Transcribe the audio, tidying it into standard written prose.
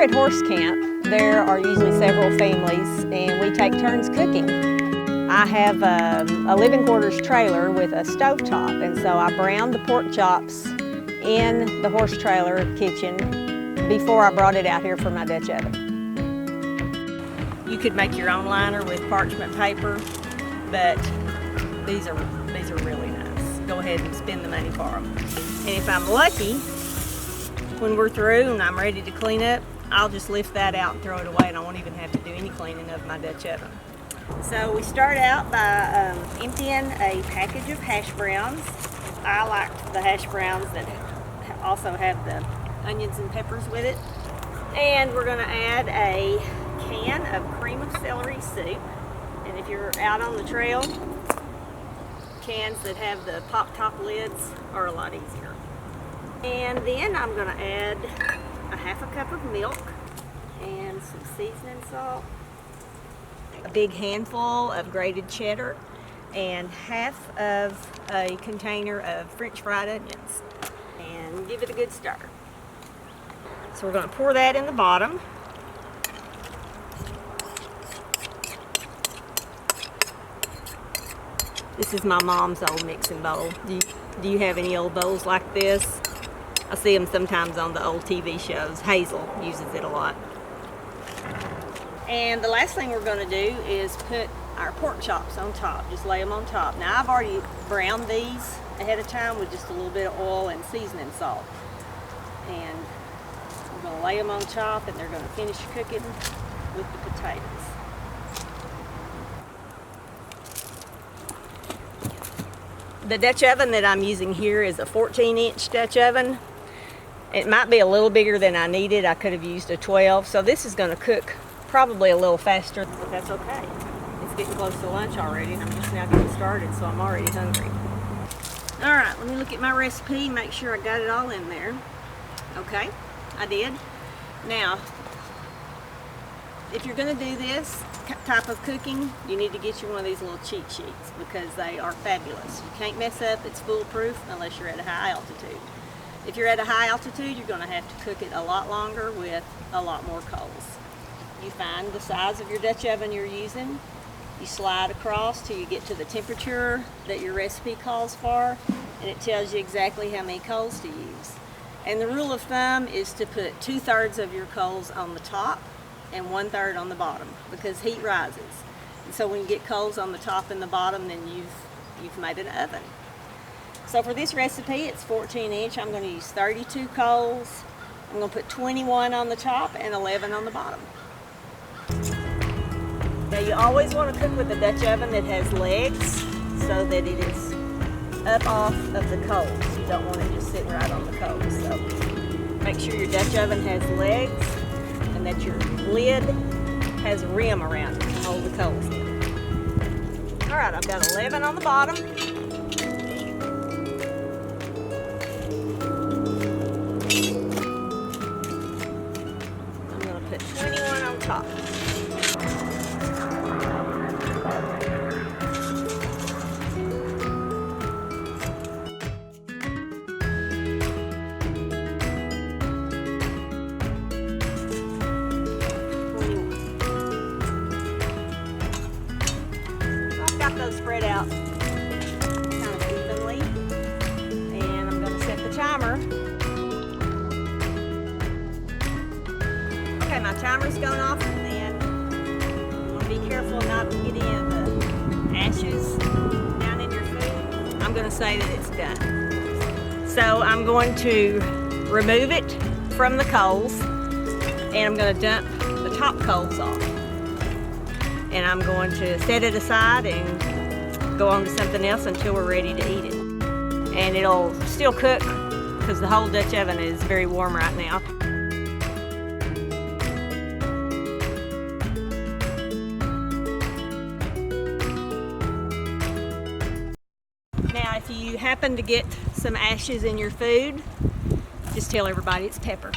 at horse camp, there are usually several families and we take turns cooking. I have a living quarters trailer with a stovetop, and so I browned the pork chops in the horse trailer kitchen before I brought it out here for my Dutch oven. You could make your own liner with parchment paper, but these are really nice. Go ahead and spend the money for them. And if I'm lucky, when we're through and I'm ready to clean up, I'll just lift that out and throw it away, and I won't even have to do any cleaning of my Dutch oven. So we start out by emptying a package of hash browns. I like the hash browns that also have the onions and peppers with it. And we're going to add a can of cream of celery soup. And if you're out on the trail, cans that have the pop top lids are a lot easier. And then I'm going to add a half a cup of milk and some seasoning salt, a big handful of grated cheddar, and half of a container of French fried onions, and give it a good stir. So we're going to pour that in the bottom. This is my mom's old mixing bowl. Do you have any old bowls like this? I see them sometimes on the old TV shows. Hazel uses it a lot. And the last thing we're going to do is put our pork chops on top. Just lay them on top. Now I've already browned these ahead of time with just a little bit of oil and seasoning salt. And we're going to lay them on top, and they're going to finish cooking with the potatoes. The Dutch oven that I'm using here is a 14-inch Dutch oven. It might be a little bigger than I needed. I could have used a 12, so this is going to cook probably a little faster, but that's okay. It's getting close to lunch already, and I'm just now getting started, so I'm already hungry. All right, let me look at my recipe, make sure I got it all in there. Okay, I did. Now, if you're going to do this type of cooking, you need to get you one of these little cheat sheets because they are fabulous. You can't mess up. It's foolproof unless you're at a high altitude. If you're at a high altitude, you're going to have to cook it a lot longer with a lot more coals. You find the size of your Dutch oven you're using. You slide across till you get to the temperature that your recipe calls for, and it tells you exactly how many coals to use. And the rule of thumb is to put 2/3 of your coals on the top and 1/3 on the bottom, because heat rises. And so when you get coals on the top and the bottom, then you've made an oven. So for this recipe, it's 14-inch. I'm going to use 32 coals. I'm going to put 21 on the top and 11 on the bottom. Now you always want to cook with a Dutch oven that has legs so that it is up off of the coals. You don't want it just sitting right on the coals. So make sure your Dutch oven has legs and that your lid has a rim around it to hold the coals in. All right, I've got 11 on the bottom. I'm going to put 21 on top. Those spread out kind of evenly, and I'm going to set the timer. Okay, my timer's going off, and you want to be careful not to get any of the ashes down in your food. I'm going to say that it's done. So I'm going to remove it from the coals, and I'm going to dump the top coals off. And I'm going to set it aside and go on to something else until we're ready to eat it. And it'll still cook because the whole Dutch oven is very warm right now. Now, if you happen to get some ashes in your food, just tell everybody it's pepper.